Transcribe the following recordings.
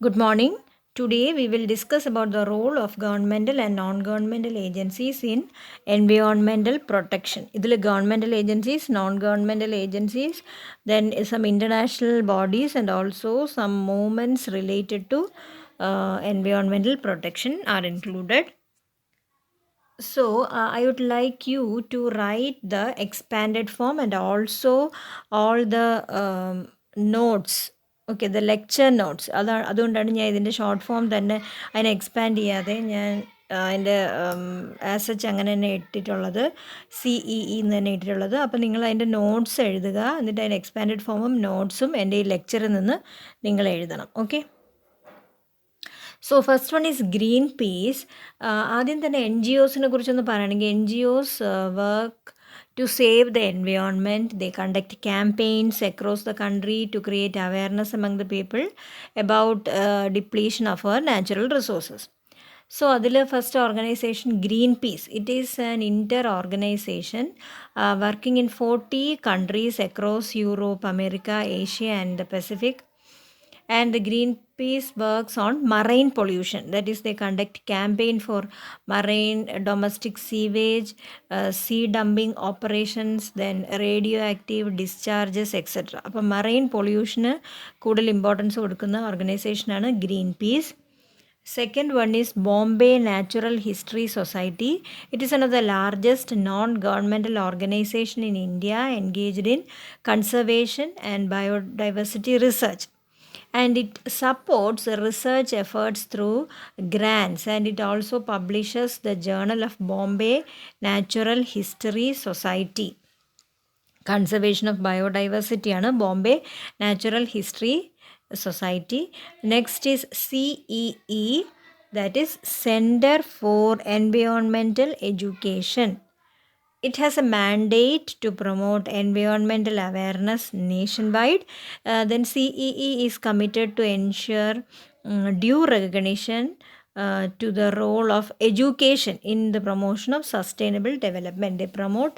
Good morning. Today we will discuss about the role of governmental and non-governmental agencies in environmental protection. ഇതിൽ governmental agencies, non-governmental agencies, then some international bodies and also some movements related to environmental protection are included. So, I would like you to write the expanded form and also all the notes. Okay the lecture notes അതുകൊണ്ടാണ് ഞാൻ ഇതിൻ്റെ short form തന്നെ അതിനെ expand ചെയ്യാതെ ഞാൻ അതിൻ്റെ as such അങ്ങനെ തന്നെ ഇട്ടിട്ടുള്ളത് CEE എന്ന് തന്നെ ഇട്ടിട്ടുള്ളത്. അപ്പോൾ നിങ്ങൾ അതിൻ്റെ നോട്ട്സ് എഴുതുക, എന്നിട്ട് അതിൻ്റെ എക്സ്പാൻഡഡ് ഫോമും നോട്ട്സും എൻ്റെ ഈ ലെക്ചറിൽ നിന്ന് നിങ്ങൾ എഴുതണം. Okay, so first one is green peas. ആദ്യം തന്നെ NGOസിനെ കുറിച്ചൊന്ന് പറയുകയാണെങ്കിൽ NGOs work to save the environment. They conduct campaigns across the country to create awareness among the people about depletion of our natural resources. So adile first organization Greenpeace. It is an inter-organization working in 40 countries across Europe, America, Asia and the Pacific. And the Greenpeace works on marine pollution. That is, they conduct campaign for marine domestic sewage, sea dumping operations, then radioactive discharges, etc. അപ്പോൾ marine pollution കൂടുതൽ importance കൊടുക്കുന്ന ഓർഗനൈസേഷനാണ് Greenpeace. Second one is Bombay Natural History Society. It is one of the largest non-governmental organization in India engaged in conservation and biodiversity research. And it supports research efforts through grants, and it also publishes the Journal of Bombay Natural History Society. Conservation of biodiversity ആണ് Bombay Natural History Society. Next is CEE, that is Center for Environmental Education. It has a mandate to promote environmental awareness nationwide. Then CEE is committed to ensure due recognition to the role of education in the promotion of sustainable development. They promote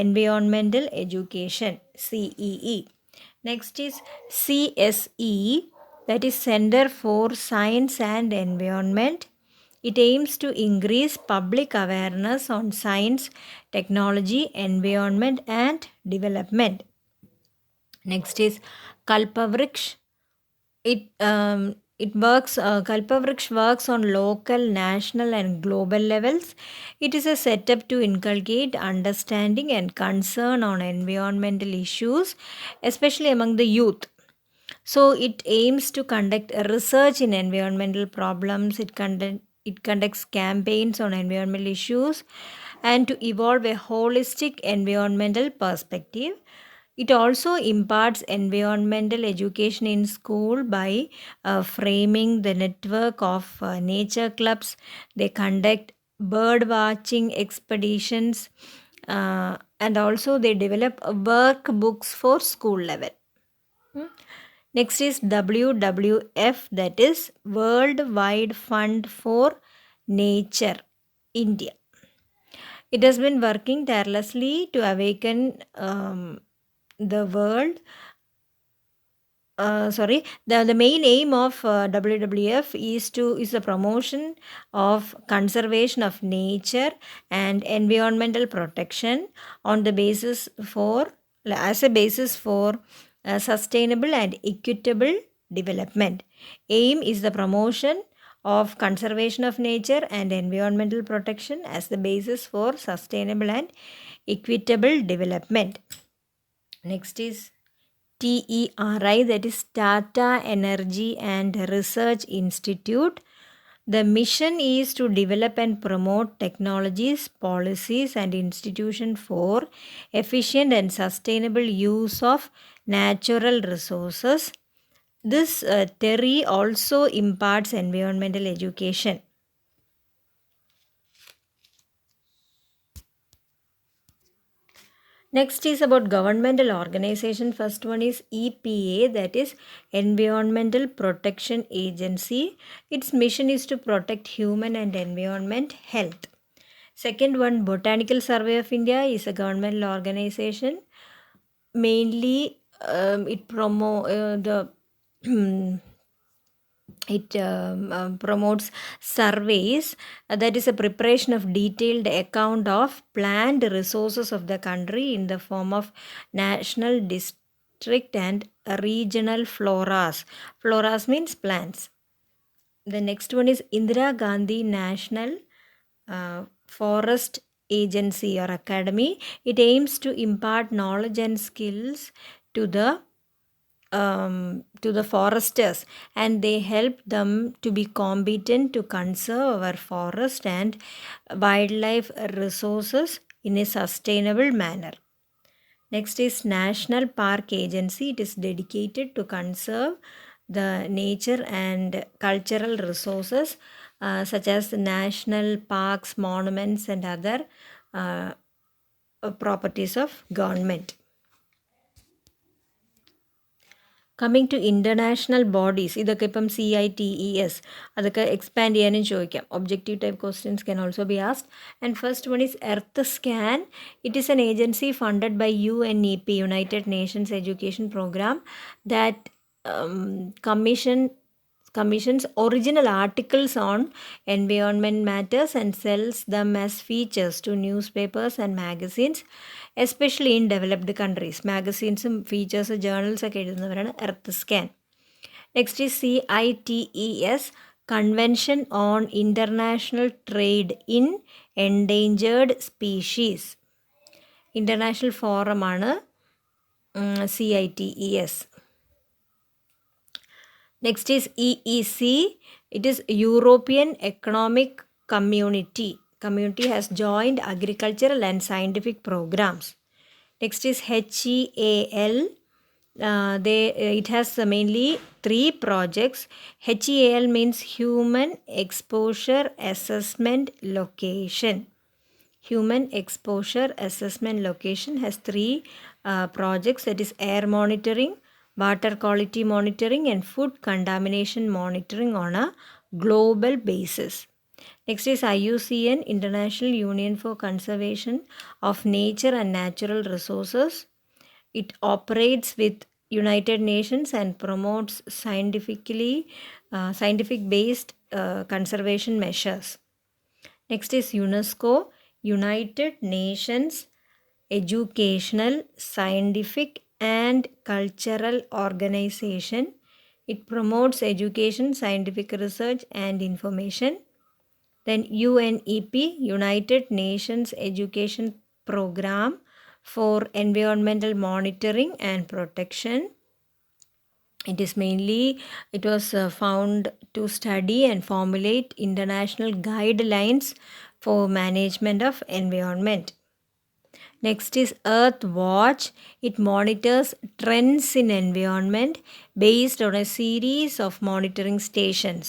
environmental education, CEE. Next is CSE, that is Center for Science and Environment. It aims to increase public awareness on science, technology, environment, and development. Next is Kalpavriksha. Kalpavriksha works on local, national, and global levels. It is a setup to inculcate understanding and concern on environmental issues, especially among the youth. So it aims to conduct research in environmental problems. It conducts campaigns on environmental issues and to evolve a holistic environmental perspective. It also imparts environmental education in school by framing the network of nature clubs. They conduct bird watching expeditions and also they develop workbooks for school level. Next is WWF, that is World Wide Fund for Nature, India. It has been working tirelessly to awaken the world. The main aim of WWF is the promotion of conservation of nature and environmental protection on the basis as a basis for sustainable and equitable development. Aim is the promotion of conservation of nature and environmental protection as the basis for sustainable and equitable development. Next is TERI, that is Tata Energy and Research Institute. The mission is to develop and promote technologies, policies, and institutions for efficient and sustainable use of natural resources. This TERI also imparts environmental education. Next is about governmental organization. First one is EPA, that is Environmental Protection Agency. Its mission is to protect human and environment health. Second one, Botanical Survey of India is a governmental organization. Mainly it promote the It promotes surveys, that is a preparation of detailed account of planned resources of the country in the form of national, district and regional floras. Floras means plants. The next one is Indira Gandhi National Forest Agency or Academy. It aims to impart knowledge and skills to the foresters, and they help them to be competent to conserve our forest and wildlife resources in a sustainable manner. Next is National Park Agency. It is dedicated to conserve the nature and cultural resources such as national parks, monuments and other properties of government. Coming to international bodies, ഇതൊക്കെ ഇപ്പം CITES അതൊക്കെ expand ചെയ്യാനും ചോദിക്കാം. Objective type questions can also be asked. And first one is Earth Scan. It is an agency funded by UNEP, United Nations Education Program, that commissions original articles on environment matters and sells them as features to newspapers and magazines, especially in developed countries. Magazines, features, journals ഒക്കെ എഴുതുന്നവരാണ് Earth Scan. Next is CITES, Convention on International Trade in Endangered Species. International forum ആണ് CITES. Next is EEC. It is European Economic Community. Community has joined agricultural and scientific programs. Next is HEAL. It has mainly 3 projects. HEAL means Human Exposure Assessment Location. Human Exposure Assessment Location has 3 projects, that is air monitoring, water quality monitoring and food contamination monitoring on a global basis. Next is IUCN, International Union for Conservation of Nature and Natural Resources. It operates with United Nations and promotes scientific based conservation measures. Next is UNESCO, United Nations Educational, Scientific and Cultural Organization. It promotes education, scientific research and information. Then UNEP, United Nations Education Program for Environmental Monitoring and Protection. It was found to study and formulate international guidelines for management of environment. Next is Earth Watch. It monitors trends in environment based on a series of monitoring stations.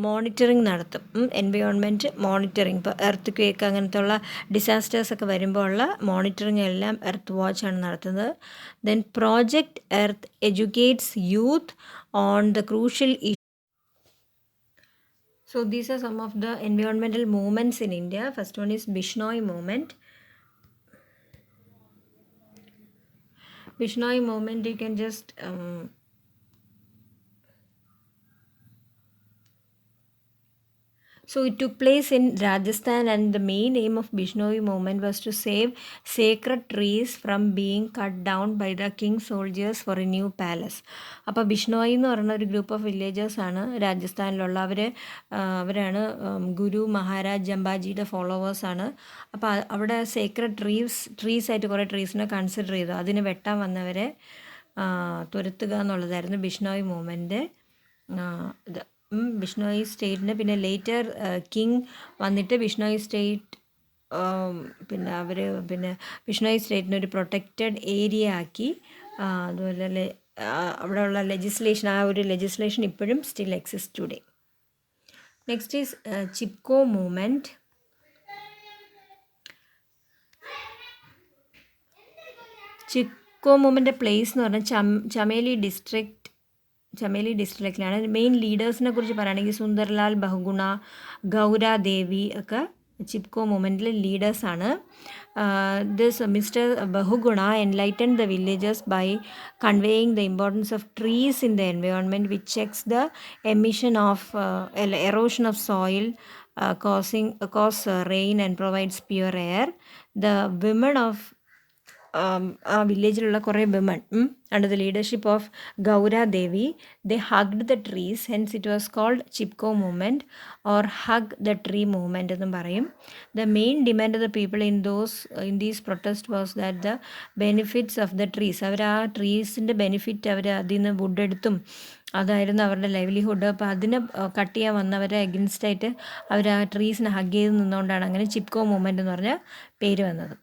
Monitoring നടത്തും, environment monitoring. ഇപ്പോൾ earth quake അങ്ങനത്തെ ഉള്ള ഡിസാസ്റ്റേഴ്സൊക്കെ വരുമ്പോൾ ഉള്ള monitoring എല്ലാം earth വാച്ചാണ് നടത്തുന്നത്. Then project earth educates youth on the crucial issue. So these are some of the environmental movements in India. First one is Bishnoi movement. Bishnoi movement, you can just so it took place in Rajasthan, and the main aim of Bishnoi movement was to save sacred trees from being cut down by the king's soldiers for a new palace. അപ്പോൾ ബിഷ്ണോയി എന്ന് പറയുന്ന ഒരു group of വില്ലേജേഴ്സാണ് രാജസ്ഥാനിലുള്ള. അവരാണ് ഗുരു മഹാരാജ് ജംബാജിയുടെ ഫോളോവേഴ്സാണ്. അപ്പോൾ അവിടെ Sacred ട്രീസായിട്ട് കുറേ ട്രീസിനെ consider ചെയ്തു. അതിന് വെട്ടാൻ വന്നവരെ തുരത്തുക എന്നുള്ളതായിരുന്നു ബിഷ്ണോയി മൂവ്മെൻറ്റ് ഇത്. ബിഷ്ണോയി സ്റ്റേറ്റിന് പിന്നെ ലേറ്റർ കിങ് വന്നിട്ട് ബിഷ്ണോയി സ്റ്റേറ്റ് പിന്നെ ബിഷ്ണോയി സ്റ്റേറ്റിന് ഒരു പ്രൊട്ടക്റ്റഡ് ഏരിയ ആക്കി. അതുപോലെ അവിടെയുള്ള ലെജിസ്ലേഷൻ, ആ ഒരു ലെജിസ്ലേഷൻ ഇപ്പോഴും still exist today. Next is Chipko movement. Chipko movement place എന്ന് പറഞ്ഞാൽ ചമേലി ഡിസ്ട്രിക്റ്റിലാണ്. മെയിൻ ലീഡേഴ്സിനെ കുറിച്ച് പറയുകയാണെങ്കിൽ സുന്ദർലാൽ ബഹുഗുണ, ഗൗരാദേവി ഒക്കെ ചിപ്കോ മൂവ്മെൻറ്റിലെ ലീഡേഴ്സാണ്. This mister Bahuguna enlightened the villagers by conveying the importance of trees in the environment, which checks the emission of erosion of soil, cause rain and provides pure air. The women of ആ വില്ലേജിലുള്ള കുറേ women under the leadership of Gaura Devi, they hugged the trees, hence it was called Chipko movement or hug the tree movement എന്നും പറയും. The main demand of the people in these protest was that the benefits of the trees, അവർ ആ ട്രീസിൻ്റെ benefit അവർ അതിൽ നിന്ന് would എടുത്തും അതായിരുന്നു അവരുടെ ലൈവ്ലിഹുഡ്. അപ്പോൾ അതിനെ കട്ട് ചെയ്യാൻ വന്നവരെ അഗൻസ്റ്റായിട്ട് അവർ ആ ട്രീസിനെ ഹഗ് ചെയ്ത് നിന്നുകൊണ്ടാണ് അങ്ങനെ ചിപ്കോ മൂവ്മെൻറ്റ് എന്ന് പറഞ്ഞ പേര് വന്നത്.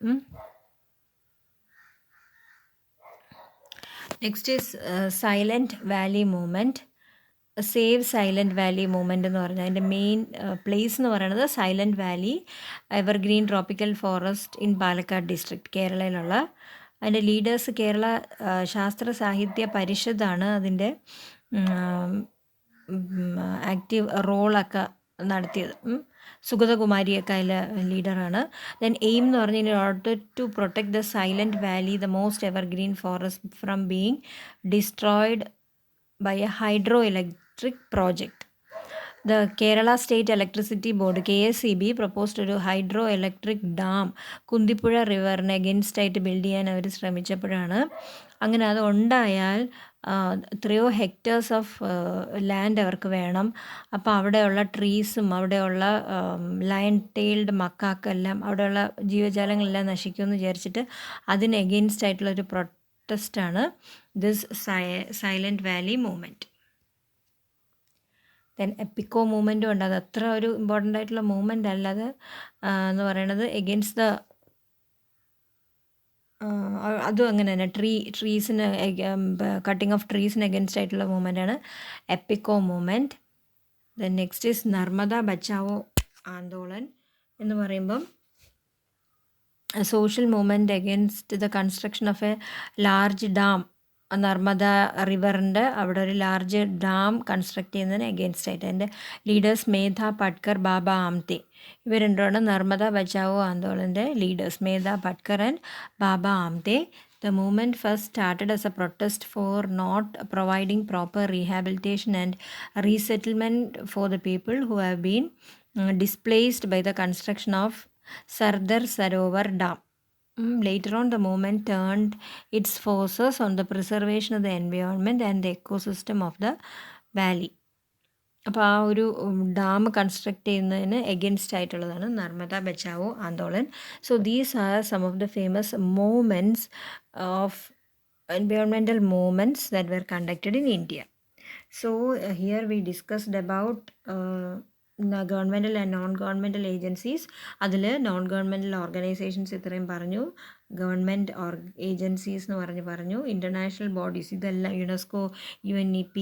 Next is Silent Valley movement. Save Silent Valley movement എന്ന് പറഞ്ഞാൽ അതിൻ്റെ മെയിൻ പ്ലേസ് എന്ന് പറയുന്നത് Silent Valley evergreen tropical forest in Palakkad district, കേരളയിലുള്ള. അതിൻ്റെ ലീഡേഴ്സ് കേരള ശാസ്ത്ര സാഹിത്യ പരിഷത്താണ് അതിൻ്റെ ആക്റ്റീവ് റോളൊക്കെ നടത്തിയത്. സുഗതകുമാരിയൊക്കെ അതിൽ ലീഡറാണ്. ദെൻ എയിം എന്ന് പറഞ്ഞാൽ in order to protect the Silent Valley, the most evergreen forest, from being destroyed by a hydro electric project. The Kerala state electricity board KSEB proposed ഒരു ഹൈഡ്രോ ഇലക്ട്രിക് ഡാം കുന്തിപ്പുഴ റിവറിന് എഗൻസ്റ്റായിട്ട് build ചെയ്യാൻ അവർ ശ്രമിച്ചപ്പോഴാണ്. അങ്ങനെ അത് ഉണ്ടായാൽ എത്രയോ ഹെക്ടേഴ്സ് ഓഫ് ലാൻഡ് അവർക്ക് വേണം. അപ്പോൾ അവിടെയുള്ള ട്രീസും അവിടെയുള്ള ലയൺ ടെയിൽഡ് മക്കാക്കെല്ലാം അവിടെയുള്ള ജീവജാലങ്ങളെല്ലാം നശിക്കുമെന്ന് വിചാരിച്ചിട്ട് അതിന് എഗെയിൻസ്റ്റ് ആയിട്ടുള്ളൊരു പ്രൊട്ടസ്റ്റാണ് this Silent Valley movement. Then Appiko മൂവ്മെൻറ്റും ഉണ്ട്. അത് അത്ര ഒരു ഇമ്പോർട്ടൻ്റ് ആയിട്ടുള്ള മൂവ്മെൻ്റ് അല്ല അത് എന്ന് പറയുന്നത്. എഗെയിൻസ്റ്റ് ദ അതും അങ്ങനെ തന്നെ ട്രീസിന് കട്ടിങ് ഓഫ് ട്രീസിന് എഗൻസ്റ്റ് ആയിട്ടുള്ള മൂവ്മെൻ്റാണ് Appiko movement. Then next is Narmada Bachao Andolan എന്ന് പറയുമ്പം social movement against the construction of a large dam. Narmada റിവറിൻ്റെ അവിടെ ഒരു ലാർജ് ഡാം കൺസ്ട്രക്ട് ചെയ്യുന്നതിന് എഗെയിൻസ്റ്റ് ആയിട്ട്. അതിൻ്റെ ലീഡേഴ്സ് മേധ പട്കർ, ബാബ ആംതെ, ഇവർ രണ്ടുമാണ് നർമ്മദ ബച്ചാവോ ആന്തോളൻ്റെ leaders, Medha Patkar and Baba Amte. The movement first started as a protest for not providing proper rehabilitation and resettlement for the people who have been displaced by the construction of Sardar Sarovar Dam. Later on, the movement turned its forces on the preservation of the environment and the ecosystem of the valley. അപ്പോൾ ആ ഒരു dam construct ചെയ്യുന്നതിന് against ആയിട്ടുള്ളതാണ് Narmada Bachao Andolan. So these are some of the famous movements of environmental movements that were conducted in India. So here we discussed about governmental and non governmental agencies. അതിൽ non governmental organisations ഇത്രയും പറഞ്ഞു, government agencies എന്ന് പറഞ്ഞു, international bodies ഇതെല്ലാം UNESCO, UNEP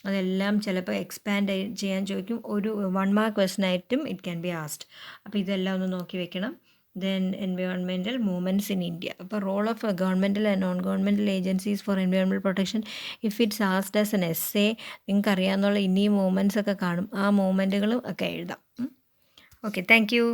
അതെല്ലാം ചിലപ്പോൾ expand ചെയ്യാൻ ചോദിക്കും. ഒരു 1 മാർക്ക് ക്വസ്റ്റൻ ആയിട്ടും ഇറ്റ് ക്യാൻ ബി ആസ്ഡ്. അപ്പോൾ ഇതെല്ലാം ഒന്ന് നോക്കി വെക്കണം. Then environmental movements in India. അപ്പോൾ role of governmental and non governmental agencies for environmental protection if it's asked as an essay, നിങ്ങൾക്ക് അറിയാവുന്ന ഇനിയും മൂവ്മെൻറ്റ്സ് ഒക്കെ കാണും, ആ മൂവ്മെൻറ്റുകളും ഒക്കെ എഴുതാം. Okay, thank you.